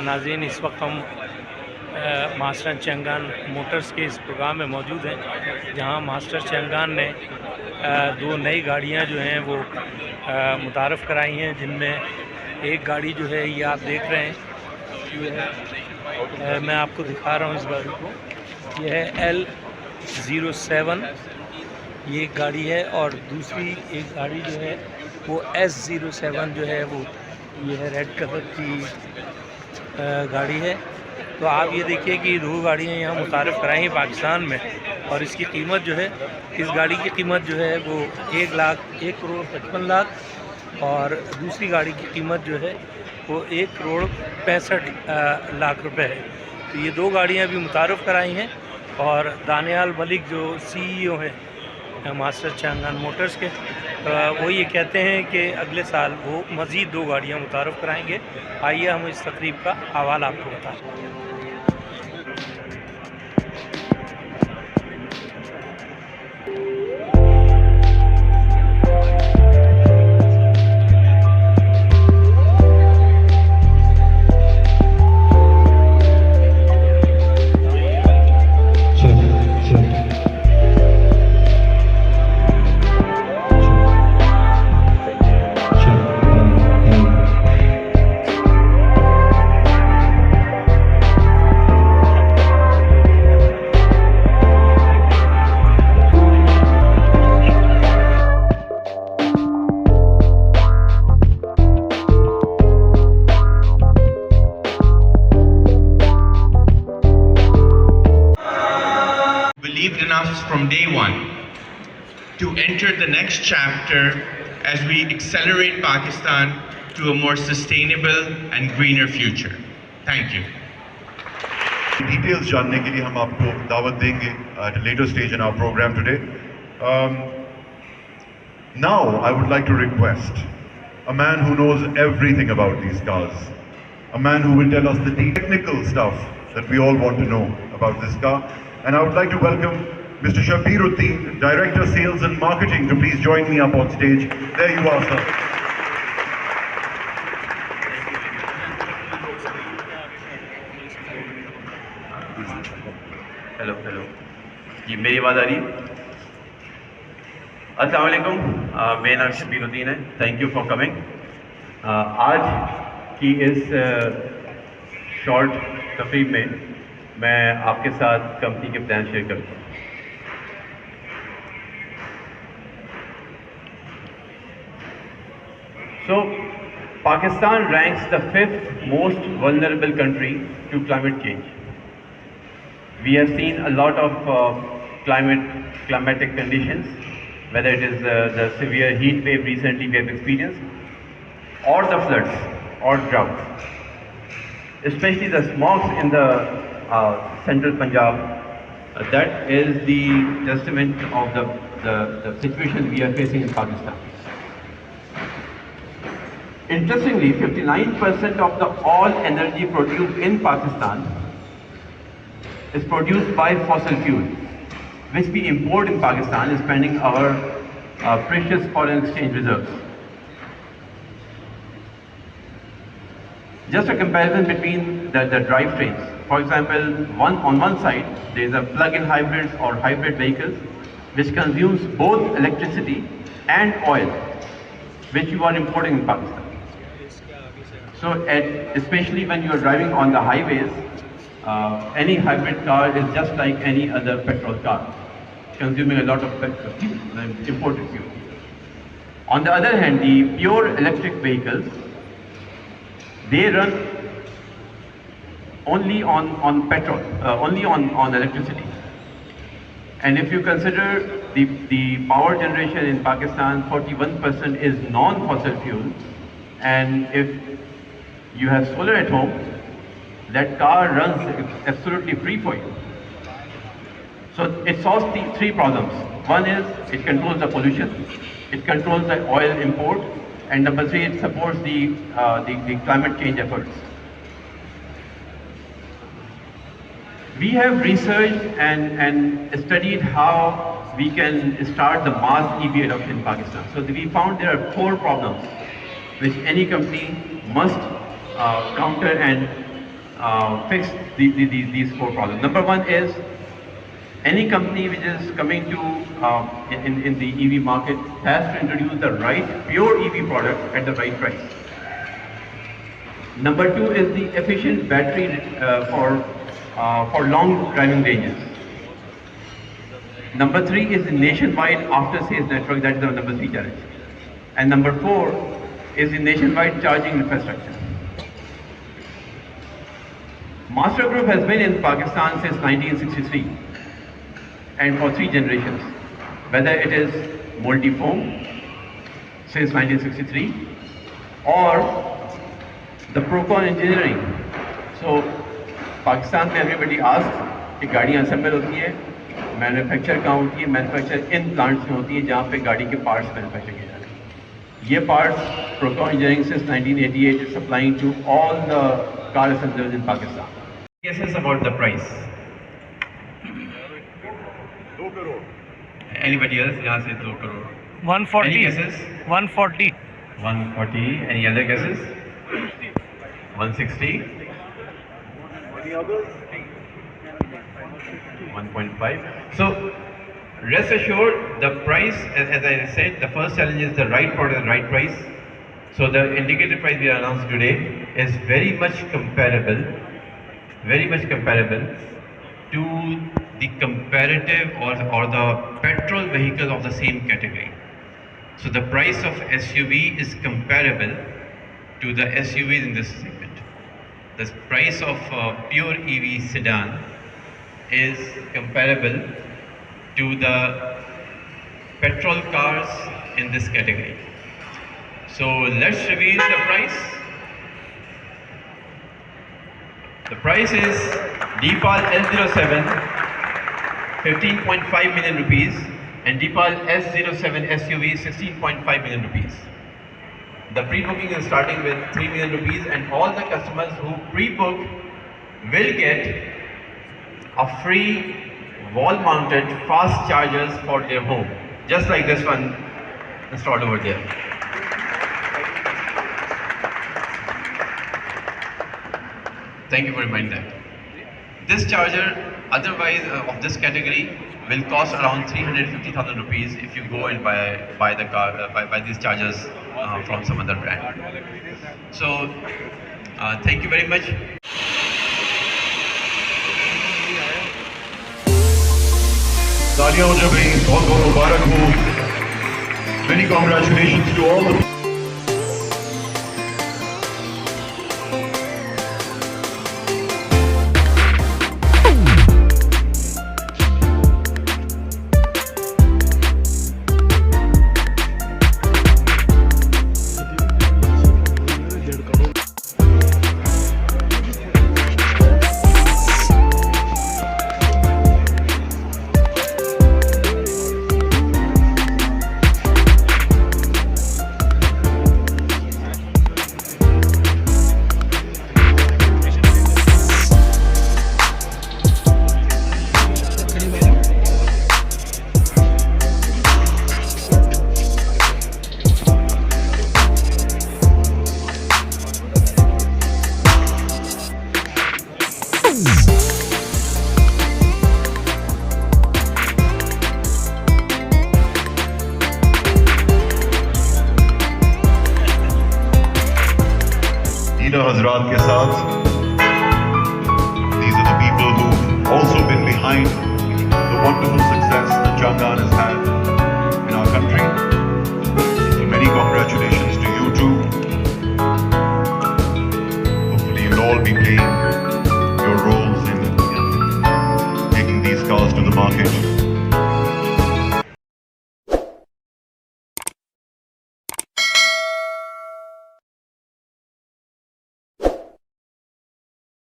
नाज़रीन, इस वक्त हम मास्टर चंगान मोटर्स के इस प्रोग्राम में मौजूद हैं, जहां मास्टर चंगान ने दो नई गाड़ियां जो हैं वो मुतारफ़ कराई हैं, जिनमें एक गाड़ी जो है ये आप देख रहे हैं, ये है मैं आपको दिखा रहा हूँ इस गाड़ी को। ये है L07, ये एक गाड़ी है, और दूसरी एक गाड़ी जो है वो S07 जो है वो ये है रेड कलर की गाड़ी है। तो आप ये देखिए कि दो गाड़ियाँ यहाँ मुतारफ़ कराई हैं पाकिस्तान में, और इसकी कीमत जो है, इस गाड़ी की कीमत जो है वो 1,55,00,000, और दूसरी गाड़ी की कीमत जो है वो 1,65,00,000 रुपये है। तो ये दो गाड़ियाँ भी मुतारफ़ कराई हैं, और दानियाल मलिक जो CEO हैं मास्टर चंगान मोटर्स के, वो ये कहते हैं कि अगले साल वो मज़ीद दो गाड़ियाँ मुतारफ़ कराएंगे। आइए हम इस तकरीब का हवाला आपको बताएं। From day one to enter the next chapter as we accelerate Pakistan to a more sustainable and greener future. Thank you. Details जानने के लिए हम आपको दावत देंगे at a later stage in our program today. Now I would like to request a man who knows everything about these cars, a man who will tell us the technical stuff that we all want to know about this car, and I would like to welcome Mr. Shabiruddin, Director Sales and Marketing, to please join me up on stage. There you are, sir. Hello जी, मेरी आवाज़ आ रही है? अस्सलाम वालेकुम, मेरा नाम शबीरुद्दीन है। Thank you for coming. आज की इस शॉर्ट तकरीब में मैं आपके साथ कंपनी के प्लान शेयर करता हूँ। So, Pakistan ranks the 5th most vulnerable country to climate change. We have seen a lot of climatic conditions, whether it is the severe heat wave recently we have experienced, or the floods or droughts. Especially the smogs in the central Punjab, that is the testament of the situation we are facing in Pakistan. Interestingly, 59% of the all energy produced in Pakistan is produced by fossil fuel, which we import in Pakistan, spending our precious foreign exchange reserves. Just a comparison between the drivetrains. For example, on one side there is a plug-in hybrids or hybrid vehicles, which consumes both electricity and oil, which you are importing in Pakistan. So, especially when you are driving on the highways, any hybrid car is just like any other petrol car, consuming a lot of fuel, imported fuel. On the other hand, the pure electric vehicles they run only on petrol, only on electricity. And if you consider the power generation in Pakistan, 41% is non-fossil fuel. And if you have solar at home, that car runs absolutely free for you. So it solves the three problems. One is it controls the pollution, it controls the oil import, and number three, it supports the climate change efforts. We have researched and studied how we can start the mass EV adoption in Pakistan. So we found there are 4 problems which any company must counter and fix these 4 problems. Number 1 is any company which is coming to in the EV market has to introduce the right pure EV product at the right price. Number 2 is the efficient battery for long driving ranges. Number 3 is the nationwide after-sales network. That is the number 3 challenge. And number 4 is the nationwide charging infrastructure. Master Group has been in Pakistan since 1963 and for 3 generations. Whether it is Multifoam since 1963 or the Procon engineering. So Pakistan में everybody asks कि गाड़ियाँ assemble होती है, manufacture कहाँ होती है? Manufacture इन plants में होती है जहाँ पे गाड़ी के parts manufacture किए जाते हैं। ये parts Procon engineering since 1988 is supplying to all the car assemblers in Pakistan. Guesses about the price? Anybody else? यहाँ से 2 crore. 140. Any guesses? 140. 140. Any other guesses? 160. 1.5. So rest assured, the price, as I said, the first challenge is the right product at the right price. So the indicated price we announced today is very much comparable to the comparative or the petrol vehicle of the same category. So the price of SUV is comparable to the SUVs in this segment. The price of pure EV sedan is comparable to the petrol cars in this category. So let's reveal the price. The price is Deepal L07, 15.5 million rupees, and Deepal S07 SUV, 16.5 million rupees. The pre-booking is starting with 3 million rupees, and all the customers who pre-book will get a free wall-mounted fast chargers for their home, just like this one installed over there. Thank you for reminding that. This charger, otherwise of this category, will cost around 350,000 rupees if you go and buy the car, buy these chargers from some other brand. So, thank you very much. तालियां हो जब बहुत बहुत मुबारक हो. Many congratulations to all the Hazrat ke saath. These are the people who've also been behind the wonderful success that Changan has had in our country. So many congratulations to you too. market.